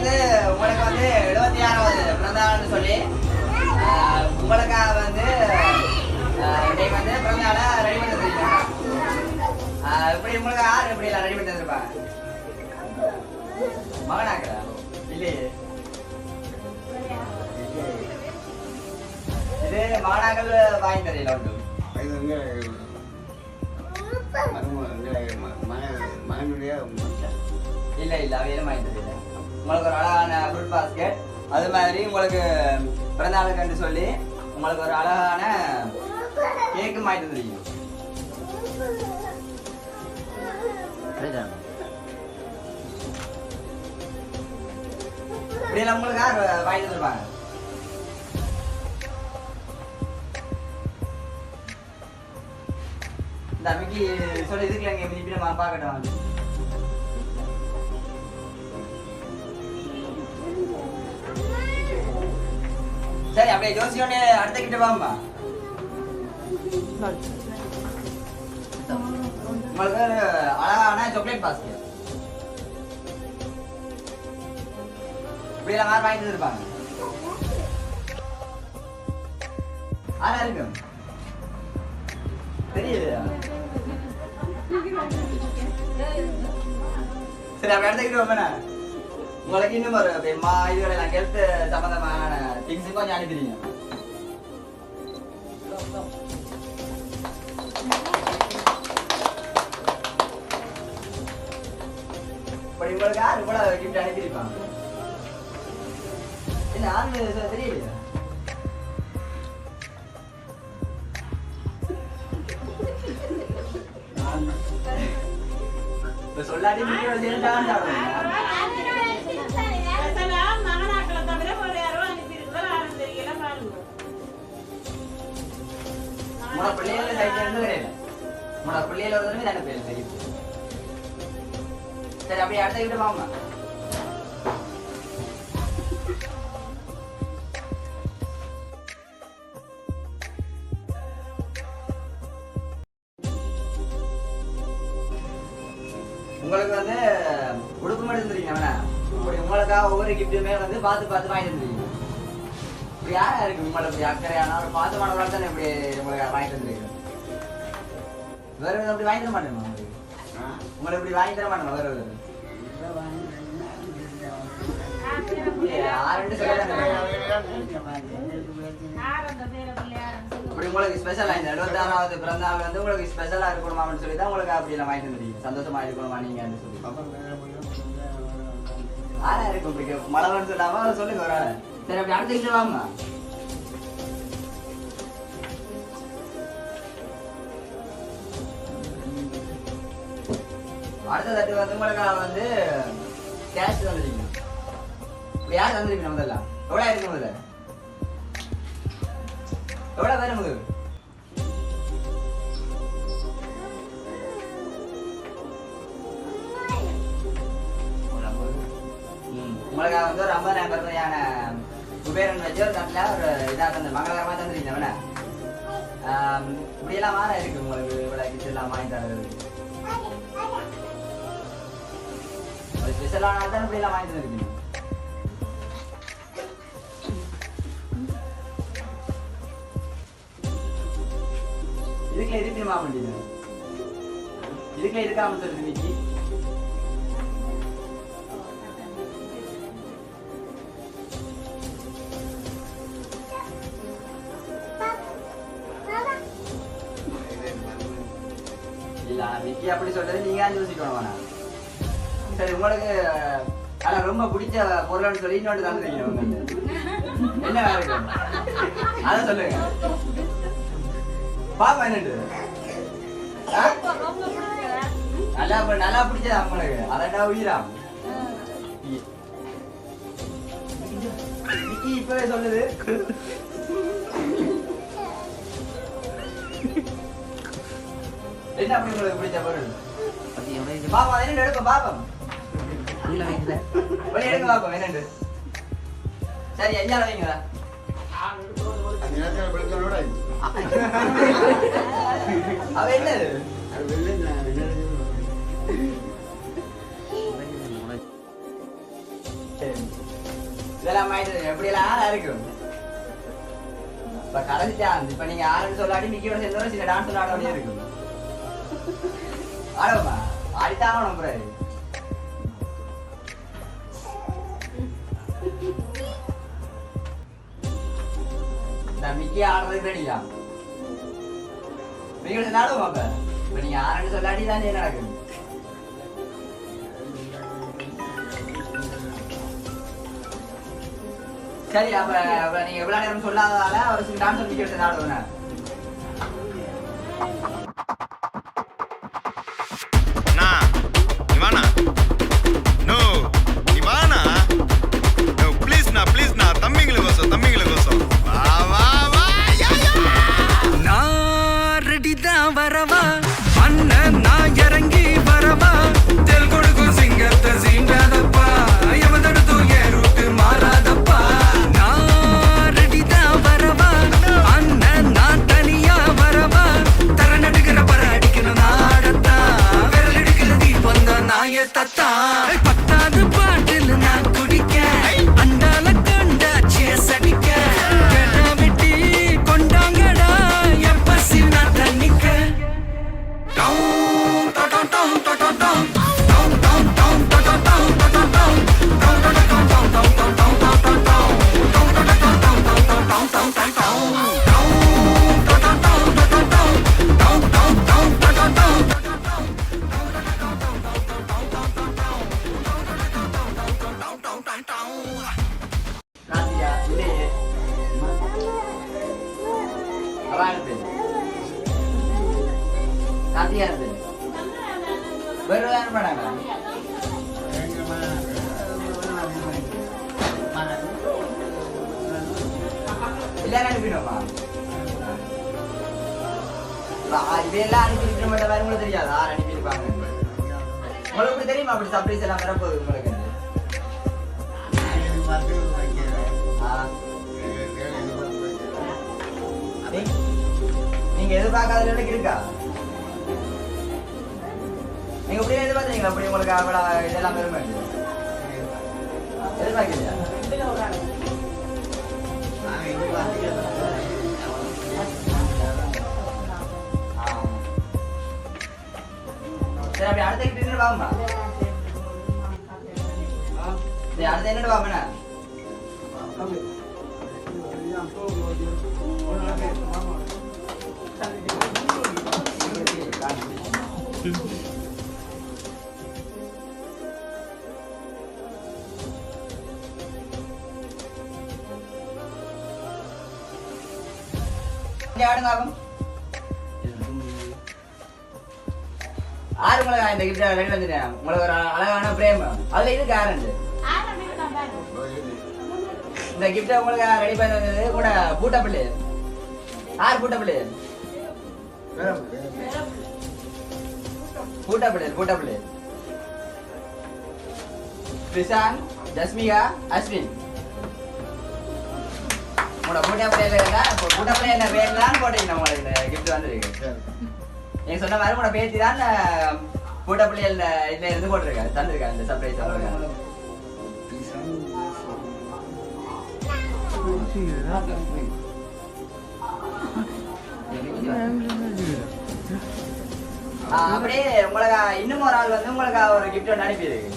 வந்து உங்களுக்கு வந்து 76வது பிறந்தநாள்னு சொல்லி உங்களுக்காக வந்து இன்னைக்கு வந்து பிறந்தநாளை ரெடி பண்ணி தந்துருக்கீங்க. இப்படி உங்களுக்கு யார் எப்படி எல்லாம் ரெடி பண்ணி தந்துருப்பாங்க? மகனாக்குறா இல்லையே, இது மகனாக்கள் வாங்கி தெரியல உண்டு. இல்ல இல்ல அவையிலும் வாங்கி தெரியல. உங்களுக்கு ஒரு அழகான ஃப்ரூட் பாஸ்கெட், அது மாதிரி உங்களுக்கு பிறந்தநாளுக்கு சொல்லி உங்களுக்கு ஒரு அழகான கேக்கும் வாங்கி தந்துருக்கீங்க. இப்படியெல்லாம் உங்களுக்கு யார் வாங்கி தந்துருப்பாங்க? இந்த அன்னைக்கு சொல்லி இதுக்குல எங்க இப்படி நம்ம பார்க்கட்டும். சரி அப்படியே ஜோசியோட அடுத்த கிட்ட வாமா. உங்களுக்கு அழகான சாக்லேட் பாஸ்கெட் இப்படியெல்லாம் யார் வாங்கி தந்துருப்பாங்க? ஆனா இருக்கு தெரியலையா? சரி அப்படி எடுத்துக்கிட்டு வாங்க. உங்களுக்கு இன்னும் ஒரு இதுகளை நான் ஹெல்த் சம்பந்தமான திங்ஸும் கொஞ்சம் அனுப்பிடுங்க. இப்படி உங்களுக்கு யாரு கூட கிஃப்ட் அனுப்பியிருப்பாங்க? என்ன ஆறு தெரியலையா? சொல்லாட்டி பிள்ளைகள சைட்ல இருந்து கிடையாது. பிள்ளைகள ஒரு தடவை தானே பேர் தெரியும். சரி அப்படியே அடுத்த கிட்ட வாங்க. உங்களுக்கு வந்து உடுப்பு மட்டும் இருந்துருக்கீங்க. உங்களுக்காக ஒவ்வொரு கிஃப்ட்டுமே வந்து பார்த்து பார்த்து வாங்கி தந்துருக்கீங்க. இப்படி யாரா இருக்கு உங்களை இப்படி அக்கறையான ஒரு பாசமானவர்களால் தானே இப்படி உங்களுக்கு வாங்கி தந்துருக்கீங்க. வேற அப்படி வாங்கி தர மாட்டேன் உங்களுக்கு. உங்களை இப்படி வாங்கி தர மாட்டேன் வேற இப்படி உங்களுக்கு ஸ்பெஷலா இந்த 76வது பிறந்தநாள் வந்து உங்களுக்கு ஸ்பெஷலா இருக்கணுமான்னு சொல்லி தான் உங்களுக்கு அப்படி எல்லாம் வாங்கி தந்துருக்கீங்க. சந்தோஷமா இருக்கணுமா நீங்க சொல்லி ஆனா இருக்கும் பிடிக்கும் மழை சொல்லாம சொல்லுங்க ஒரு ஆளு. சரி அப்படி அடுத்த வாங்க. அடுத்த தட்டு வந்து உங்களுக்கு வந்து கேஷ் தந்துருக்கீங்க. யார் தந்துருக்கீங்க? முதல்ல எவ்வளோ இருக்கு? முதல்ல எவ்வளோ வேறு முதல்? உங்களுக்கு வந்து ஒரு 50,000 ரூபாயான குபேரன் வச்சு ஒரு தட்டில் ஒரு இதாக தந்து மங்களகரமாக தந்துருக்கீங்க. இப்படியெல்லாம் மாற இருக்கு உங்களுக்கு இவ்வளோ கிட்ட எல்லாம் வாங்கி தரது. ஒரு ஸ்பெஷலான தான் இப்படியெல்லாம் வாங்கி தந்துருக்கீங்க. இதுக்குள்ள இருக்குமா முடியுது? இதுக்குள்ள இருக்காம சொல்லுது மிக்கி. இல்ல மிக்கி அப்படி சொல்றது நீங்க யோசிக்கணும் வேணா. சரி உங்களுக்கு ஆனா ரொம்ப பிடிச்ச பொருள்னு சொல்லி இன்னொன்று தந்துருக்கீங்க. என்ன வேற இருக்கு அதை சொல்லுங்க. பாப்பா என்னண்டு நல்லா பிடிச்சது அம்மனுக்கு அதண்டா உயிரா இப்பவே சொல்லுது. என்ன அப்படி உங்களுக்கு பிடிச்ச பொருள்? பாப்பா என்ன எடுக்க பாப்பம் வெளியே எடுக்க பாப்போம் என்னண்டு. சரி ஐயா வைங்களா அவ என்னது இதெல்லாம் ஆயிட்டு எப்படி எல்லாம் யாரா இருக்கும் இப்ப கடைசி டான்ஸ் இப்ப நீங்க யாருன்னு சொல்லாடி மிக்கியோட சேர்ந்தோட சில டான்ஸ் விளையாட வேண்டிய இருக்கும் ஆடவா ஆடித்தான் ஆகணும் பிறகு மிக்கி ஆடுறதுக்கு ரெடியா மிக்கியோட சேர்ந்து ஆடுவோம் அப்ப இப்ப நீங்க யாருன்னு சொல்லாடி தான் நடக்கும் சரி அப்ப நீங்க எவ்வளவு நேரம் சொல்லாததால ஒரு சில டான்ஸ் மிக்கி ஆடுவேன் வரவா அண்ணன் நான் இறங்கி வரவா தெல் கொடுக்கும் சிங்கத்தை சீண்டாதப்பா எவதடுத்து என் ரூட்டு மாறாதப்பா நான் ரெடிதான் வரவா அண்ணன் நான் தனியா வரவா தர நடுக்கிற பர அடிக்கணும் நாடத்தா விரல் எடுக்கிற தீபம் தான் நாய தத்தா பத்தாவது பாட்டில் நான் குடிக்க அண்டால கண்டா சேஸ் அடிக்க வெட்டி கொண்டாங்கடா எப்ப சின்ன தண்ணிக்க இதெல்லாம் அனுப்பியிருக்க மாட்டேன் வேற உங்களுக்கு தெரியாது யார் அனுப்பியிருப்பாங்க உங்களுக்கு தெரியுமா அப்படி சர்ப்ரைஸ் எல்லாம் வரப்போகுது உங்களுக்கு நீங்க எதிர்பார்க்காத அளவுக்கு இருக்கா நீங்க அப்படியே எதிர்பார்த்தீங்களா அப்படி உங்களுக்கு அவ்வளவு இதெல்லாம் பெருமை எதிர்பார்க்கலையா சரி அப்படி அடுத்த கிட்ட வாங்கம்மா அடுத்த என்னட்டு வாங்கண்ணா ஆடுங்காகும் ஆறு உங்களுக்கு இந்த கிஃப்ட் ரெடி வந்துட்டேன் உங்களுக்கு ஒரு அழகான பிரேம் அதுல இது கேரண்ட் இந்த கிஃப்ட் உங்களுக்கு ரெடி பண்ணி வந்தது கூட பூட்டப்பிள்ளை ஆறு பூட்டப்பிள்ளை பூட்டப்பிள்ளை கிருஷான் ஜஸ்மிகா அஸ்வின் உங்களோட பூட்டப்பிள்ளை என்ன பேர் தான் போட்டீங்க உங்களுக்கு இந்த கிஃப்ட் வந்துருக்கு நீங்க சொன்ன மாதிரி உங்களோட பேத்தி தான் பூட்டப்பிள்ளைகள் இதுல இருந்து போட்டிருக்காரு தந்திருக்காரு இந்த சர்ப்ரைஸ் அப்படியே உங்களுக்கு இன்னும் ஒரு ஆள் வந்து உங்களுக்கு ஒரு கிஃப்ட் ஒன்று அனுப்பியிருக்கு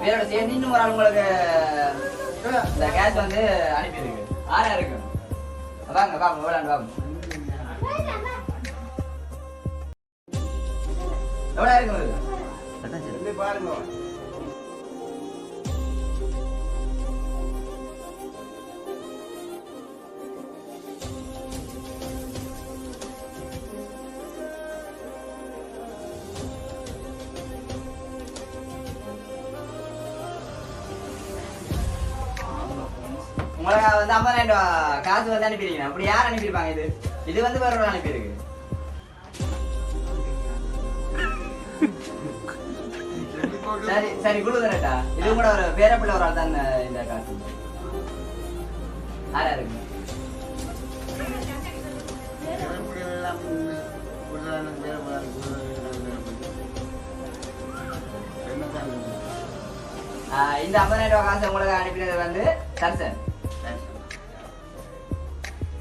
வேறோட சேர்ந்து இன்னும் ஒரு ஆள் உங்களுக்கு இந்த கேஷ் வந்து அனுப்பியிருக்கு ஆறா இருக்கு வாங்க வாங்க விளையாண்டு வாங்க எவ்வளோ இருக்கு பாருங்க உங்களுக்கு வந்து 50,000 ரூபாய் காசு வந்து அனுப்பிடுங்க அப்படி யார் அனுப்பியிருப்பாங்க இது இது வந்து வேற ஒரு அனுப்பியிருக்கு சரி சரி குழுதரட்டா இது கூட ஒரு பேரப்பிள்ளை ஒரு ஆள் தான் இந்த காசு ஆரா இருக்கு இந்த 50,000 ரூபாய் காசு உங்களுக்கு அனுப்பினது வந்து தர்சன்.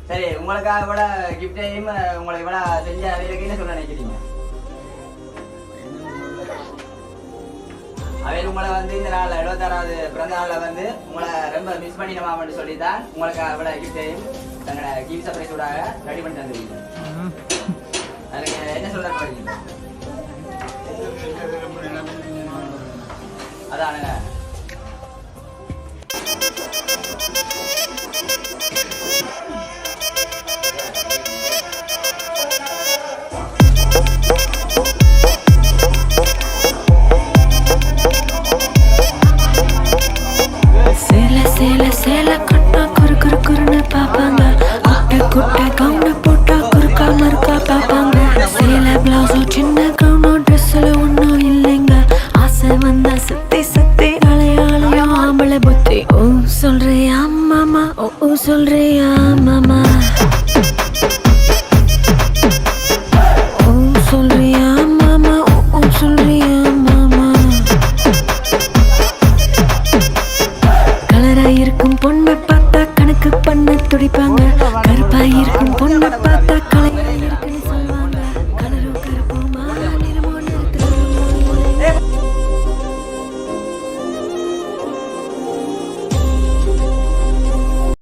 சரி, உங்களுக்காக கூட கிஃப்டையும் உங்களுக்கு இவ்வளோ செஞ்ச வேலைக்குன்னு சொல்ல நினைக்கிறீங்க. அவையில் உங்களை வந்து இந்த நாள் 76வது பிறந்த நாளில் வந்து உங்களை ரொம்ப மிஸ் பண்ணிடமான்னு சொல்லி தான் உங்களுக்கு இவ்வளோ கிஃப்டையும் தங்களோட கிஃப்ட் சர்ப்ரைஸோட ரெடி பண்ணி தந்துருக்கீங்க. அதுக்கு என்ன சொல்ல போறீங்க? அதானுங்க. சேல கட்டா குறு குறு குறுன்னு பாப்பாங்க குட்ட குட்ட